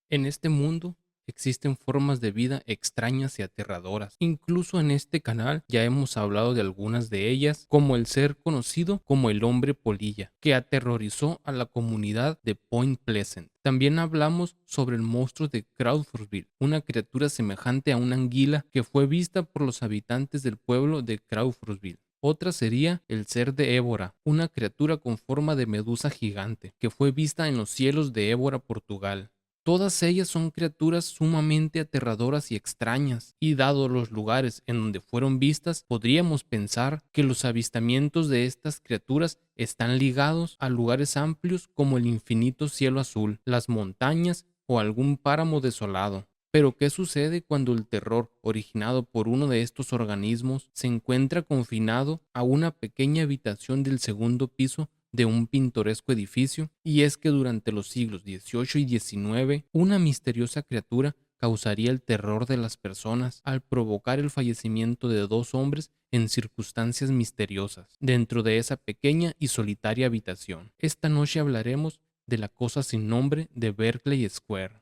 En este mundo existen formas de vida extrañas y aterradoras. Incluso en este canal ya hemos hablado de algunas de ellas, como el ser conocido como el hombre polilla, que aterrorizó a la comunidad de Point Pleasant. También hablamos sobre el monstruo de Crawfordsville, una criatura semejante a una anguila que fue vista por los habitantes del pueblo de Crawfordsville. Otra sería el ser de Évora, una criatura con forma de medusa gigante, que fue vista en los cielos de Évora, Portugal. Todas ellas son criaturas sumamente aterradoras y extrañas, y dado los lugares en donde fueron vistas, podríamos pensar que los avistamientos de estas criaturas están ligados a lugares amplios como el infinito cielo azul, las montañas o algún páramo desolado. Pero ¿qué sucede cuando el terror originado por uno de estos organismos se encuentra confinado a una pequeña habitación del segundo piso de un pintoresco edificio? Y es que durante los siglos XVIII y XIX, una misteriosa criatura causaría el terror de las personas al provocar el fallecimiento de dos hombres en circunstancias misteriosas dentro de esa pequeña y solitaria habitación. Esta noche hablaremos de la cosa sin nombre de Berkeley Square.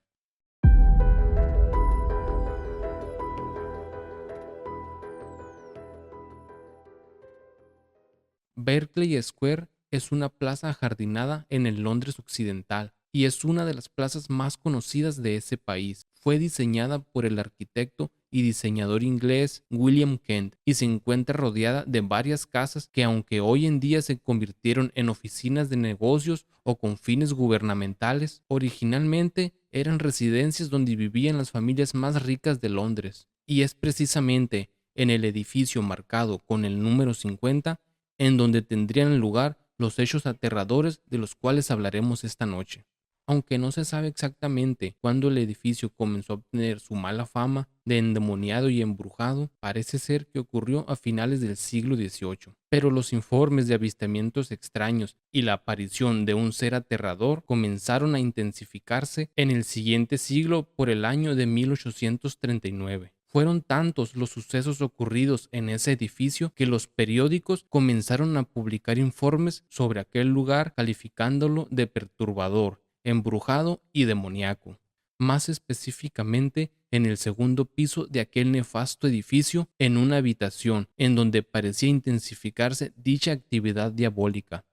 Berkeley Square es una plaza ajardinada en el Londres occidental y es una de las plazas más conocidas de ese país. Fue diseñada por el arquitecto y diseñador inglés William Kent y se encuentra rodeada de varias casas que, aunque hoy en día se convirtieron en oficinas de negocios o con fines gubernamentales, originalmente eran residencias donde vivían las familias más ricas de Londres. Y es precisamente en el edificio marcado con el número 50 en donde tendrían lugar los hechos aterradores de los cuales hablaremos esta noche. Aunque no se sabe exactamente cuándo el edificio comenzó a obtener su mala fama de endemoniado y embrujado, parece ser que ocurrió a finales del siglo XVIII. Pero los informes de avistamientos extraños y la aparición de un ser aterrador comenzaron a intensificarse en el siguiente siglo por el año de 1839. Fueron tantos los sucesos ocurridos en ese edificio que los periódicos comenzaron a publicar informes sobre aquel lugar calificándolo de perturbador, embrujado y demoníaco. Más específicamente, en el segundo piso de aquel nefasto edificio, en una habitación en donde parecía intensificarse dicha actividad diabólica.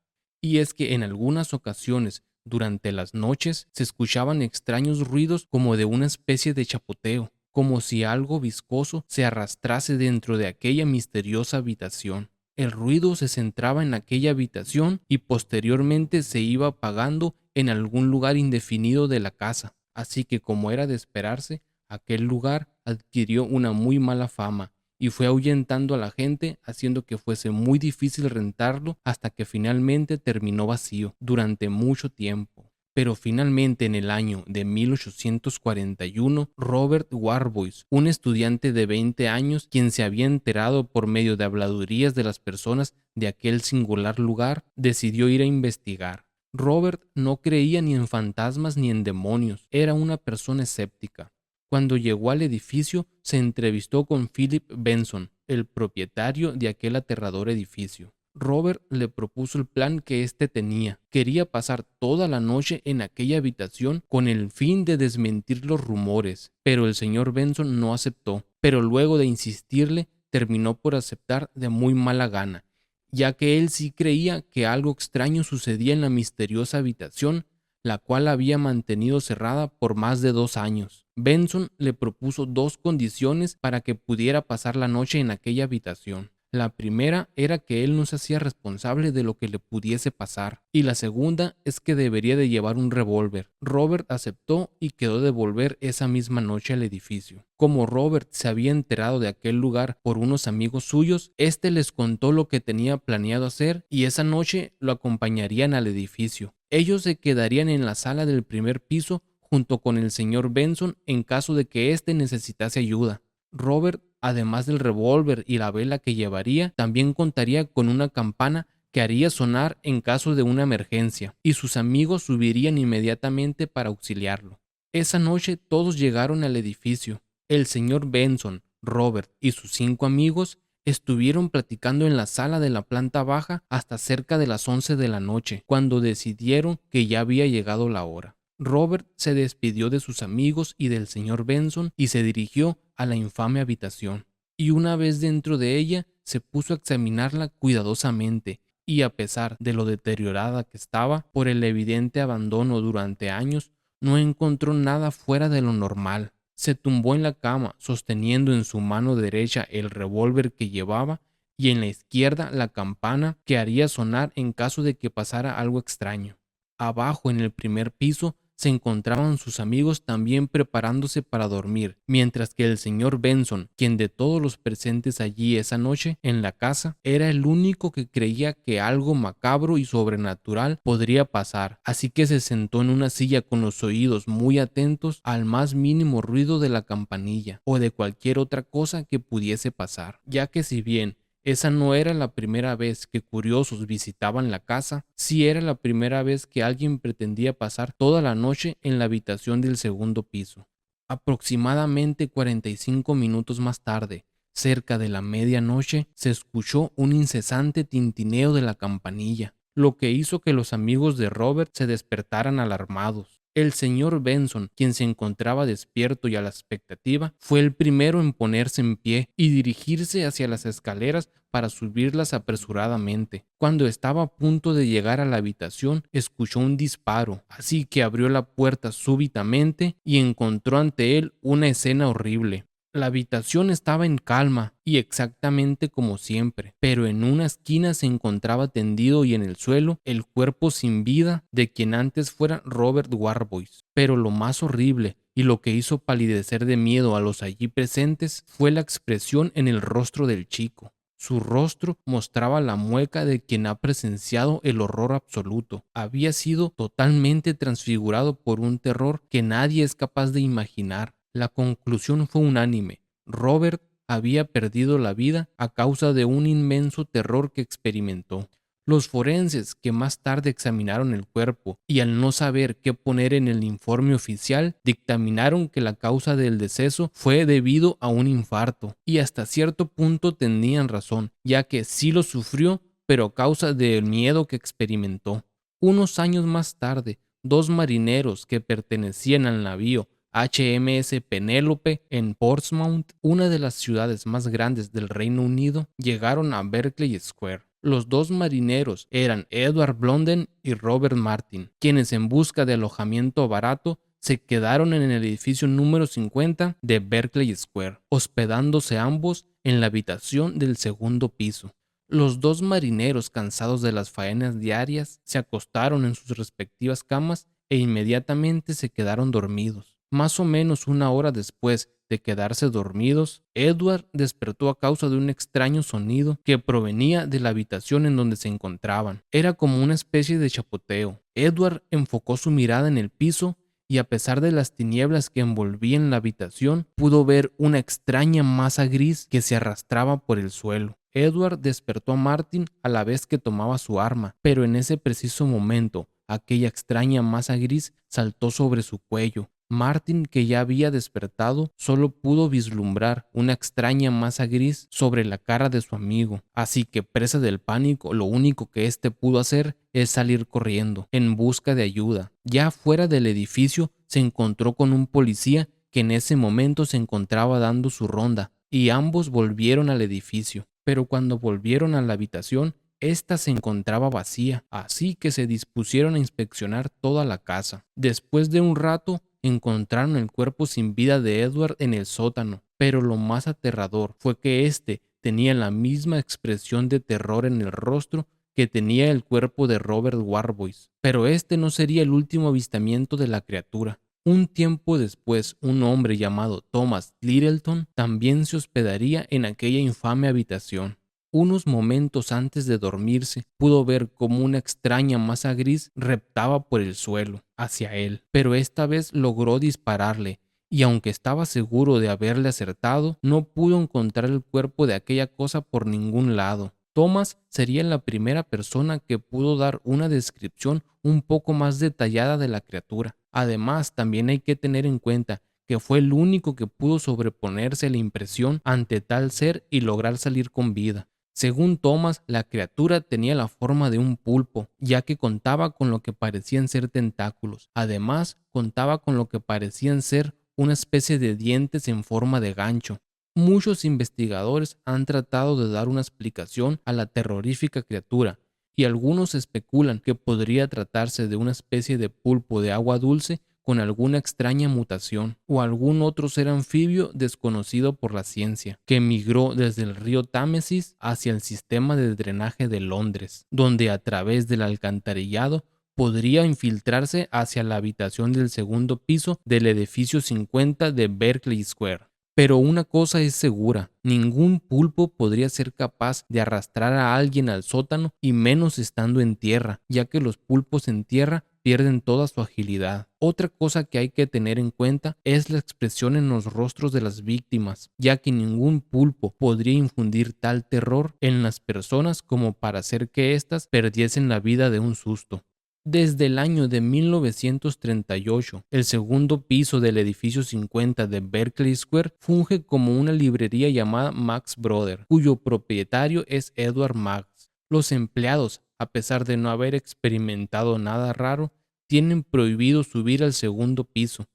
Y es que en algunas ocasiones, durante las noches, se escuchaban extraños ruidos como de una especie de chapoteo, como si algo viscoso se arrastrase dentro de aquella misteriosa habitación. El ruido se centraba en aquella habitación y posteriormente se iba apagando en algún lugar indefinido de la casa. Así que, como era de esperarse, aquel lugar adquirió una muy mala fama y fue ahuyentando a la gente, haciendo que fuese muy difícil rentarlo hasta que finalmente terminó vacío durante mucho tiempo. Pero finalmente, en el año de 1841, Robert Warboys, un estudiante de 20 años quien se había enterado por medio de habladurías de las personas de aquel singular lugar, decidió ir a investigar. Robert no creía ni en fantasmas ni en demonios, era una persona escéptica. Cuando llegó al edificio, se entrevistó con Philip Benson, el propietario de aquel aterrador edificio. Robert le propuso el plan que éste tenía. Quería pasar toda la noche en aquella habitación con el fin de desmentir los rumores, pero el señor Benson no aceptó. Pero luego de insistirle, terminó por aceptar de muy mala gana, ya que él sí creía que algo extraño sucedía en la misteriosa habitación, la cual había mantenido cerrada por más de 2 años. Benson le propuso dos condiciones para que pudiera pasar la noche en aquella habitación. La primera era que él no se hacía responsable de lo que le pudiese pasar, y la segunda es que debería de llevar un revólver. Robert aceptó y quedó de volver esa misma noche al edificio. Como Robert se había enterado de aquel lugar por unos amigos suyos, este les contó lo que tenía planeado hacer y esa noche lo acompañarían al edificio. Ellos se quedarían en la sala del primer piso junto con el señor Benson en caso de que éste necesitase ayuda. Robert, además del revólver y la vela que llevaría, también contaría con una campana que haría sonar en caso de una emergencia, y sus amigos subirían inmediatamente para auxiliarlo. Esa noche todos llegaron al edificio. El señor Benson, Robert y sus 5 amigos estuvieron platicando en la sala de la planta baja hasta cerca de las 11 de la noche, cuando decidieron que ya había llegado la hora. Robert se despidió de sus amigos y del señor Benson y se dirigió a la infame habitación. Y una vez dentro de ella, se puso a examinarla cuidadosamente, y a pesar de lo deteriorada que estaba por el evidente abandono durante años, no encontró nada fuera de lo normal. Se tumbó en la cama, sosteniendo en su mano derecha el revólver que llevaba y en la izquierda la campana que haría sonar en caso de que pasara algo extraño. Abajo, en el primer piso, se encontraban sus amigos también preparándose para dormir, mientras que el señor Benson, quien de todos los presentes allí esa noche en la casa, era el único que creía que algo macabro y sobrenatural podría pasar, así que se sentó en una silla con los oídos muy atentos al más mínimo ruido de la campanilla o de cualquier otra cosa que pudiese pasar, ya que si bien esa no era la primera vez que curiosos visitaban la casa, sí era la primera vez que alguien pretendía pasar toda la noche en la habitación del segundo piso. Aproximadamente 45 minutos más tarde, cerca de la medianoche, se escuchó un incesante tintineo de la campanilla, lo que hizo que los amigos de Robert se despertaran alarmados. El señor Benson, quien se encontraba despierto y a la expectativa, fue el primero en ponerse en pie y dirigirse hacia las escaleras para subirlas apresuradamente. Cuando estaba a punto de llegar a la habitación, escuchó un disparo, así que abrió la puerta súbitamente y encontró ante él una escena horrible. La habitación estaba en calma y exactamente como siempre, pero en una esquina se encontraba tendido y en el suelo el cuerpo sin vida de quien antes fuera Robert Warboys. Pero lo más horrible y lo que hizo palidecer de miedo a los allí presentes fue la expresión en el rostro del chico. Su rostro mostraba la mueca de quien ha presenciado el horror absoluto. Había sido totalmente transfigurado por un terror que nadie es capaz de imaginar. La conclusión fue unánime. Robert había perdido la vida a causa de un inmenso terror que experimentó. Los forenses, que más tarde examinaron el cuerpo y al no saber qué poner en el informe oficial, dictaminaron que la causa del deceso fue debido a un infarto, y hasta cierto punto tenían razón, ya que sí lo sufrió, pero a causa del miedo que experimentó. Unos años más tarde, dos marineros que pertenecían al navío HMS Penélope en Portsmouth, una de las ciudades más grandes del Reino Unido, llegaron a Berkeley Square. Los dos marineros eran Edward Blunden y Robert Martin, quienes en busca de alojamiento barato se quedaron en el edificio número 50 de Berkeley Square, hospedándose ambos en la habitación del segundo piso. Los dos marineros, cansados de las faenas diarias, se acostaron en sus respectivas camas e inmediatamente se quedaron dormidos. Más o menos una hora después de quedarse dormidos, Edward despertó a causa de un extraño sonido que provenía de la habitación en donde se encontraban. Era como una especie de chapoteo. Edward enfocó su mirada en el piso y, a pesar de las tinieblas que envolvían la habitación, pudo ver una extraña masa gris que se arrastraba por el suelo. Edward despertó a Martin a la vez que tomaba su arma, pero en ese preciso momento, aquella extraña masa gris saltó sobre su cuello. Martin, que ya había despertado, solo pudo vislumbrar una extraña masa gris sobre la cara de su amigo, así que, presa del pánico, lo único que éste pudo hacer es salir corriendo en busca de ayuda. Ya fuera del edificio se encontró con un policía que en ese momento se encontraba dando su ronda, y ambos volvieron al edificio. Pero cuando volvieron a la habitación, esta se encontraba vacía, así que se dispusieron a inspeccionar toda la casa. Después de un rato, encontraron el cuerpo sin vida de Edward en el sótano, pero lo más aterrador fue que éste tenía la misma expresión de terror en el rostro que tenía el cuerpo de Robert Warboys. Pero este no sería el último avistamiento de la criatura. Un tiempo después, un hombre llamado Thomas Littleton también se hospedaría en aquella infame habitación. Unos momentos antes de dormirse, pudo ver cómo una extraña masa gris reptaba por el suelo hacia él, pero esta vez logró dispararle, y aunque estaba seguro de haberle acertado, no pudo encontrar el cuerpo de aquella cosa por ningún lado. Thomas sería la primera persona que pudo dar una descripción un poco más detallada de la criatura. Además, también hay que tener en cuenta que fue el único que pudo sobreponerse a la impresión ante tal ser y lograr salir con vida. Según Thomas, la criatura tenía la forma de un pulpo, ya que contaba con lo que parecían ser tentáculos. Además, contaba con lo que parecían ser una especie de dientes en forma de gancho. Muchos investigadores han tratado de dar una explicación a la terrorífica criatura, y algunos especulan que podría tratarse de una especie de pulpo de agua dulce con alguna extraña mutación, o algún otro ser anfibio desconocido por la ciencia, que migró desde el río Támesis hacia el sistema de drenaje de Londres, donde a través del alcantarillado podría infiltrarse hacia la habitación del segundo piso del edificio 50 de Berkeley Square. Pero una cosa es segura, ningún pulpo podría ser capaz de arrastrar a alguien al sótano, y menos estando en tierra, ya que los pulpos en tierra pierden toda su agilidad. Otra cosa que hay que tener en cuenta es la expresión en los rostros de las víctimas, ya que ningún pulpo podría infundir tal terror en las personas como para hacer que éstas perdiesen la vida de un susto. Desde el año de 1938, el segundo piso del edificio 50 de Berkeley Square funge como una librería llamada Max Brother, cuyo propietario es Edward Marx. Los empleados, a pesar de no haber experimentado nada raro, tienen prohibido subir al segundo piso.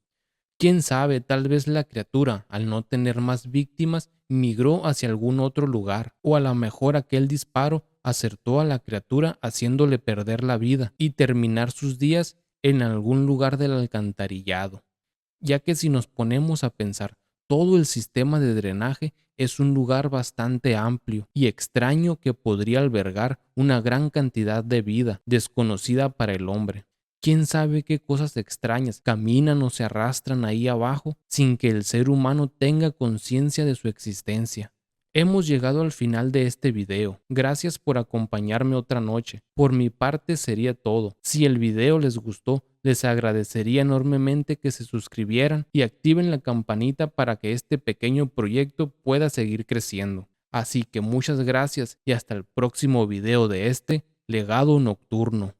Quién sabe, tal vez la criatura, al no tener más víctimas, migró hacia algún otro lugar, o a lo mejor aquel disparo acertó a la criatura haciéndole perder la vida y terminar sus días en algún lugar del alcantarillado. Ya que si nos ponemos a pensar, todo el sistema de drenaje es un lugar bastante amplio y extraño que podría albergar una gran cantidad de vida desconocida para el hombre. ¿Quién sabe qué cosas extrañas caminan o se arrastran ahí abajo sin que el ser humano tenga conciencia de su existencia? Hemos llegado al final de este video. Gracias por acompañarme otra noche. Por mi parte sería todo. Si el video les gustó, les agradecería enormemente que se suscribieran y activen la campanita para que este pequeño proyecto pueda seguir creciendo. Así que muchas gracias y hasta el próximo video de este Legado Nocturno.